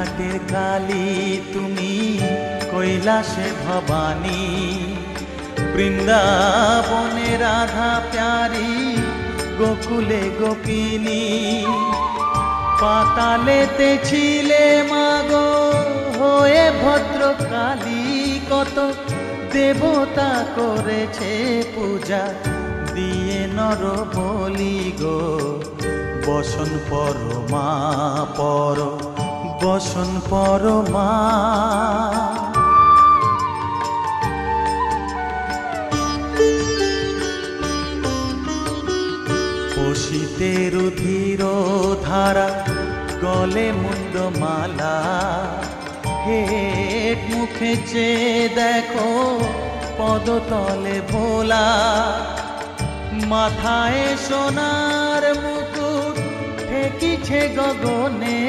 ঘাটের কালী তুমি, কৈলাসে ভবানী, বৃন্দাবনে রাধা প্যারি, গোকুলে গোপিনী। পাতালেতে ছিলে মাগো হয়ে ভদ্রকালী, কত দেবতা করেছে পূজা দিয়ে নর বলি গো। বসন পরমা পর, বসন পরমা। পশিতে রুধির ধারা, গলে মুন্ডমালা, হেট মুখে চেয়ে দেখো পদতলে ভোলা। মাথায় সোনার মুকুট ঠেকিছে গগনে,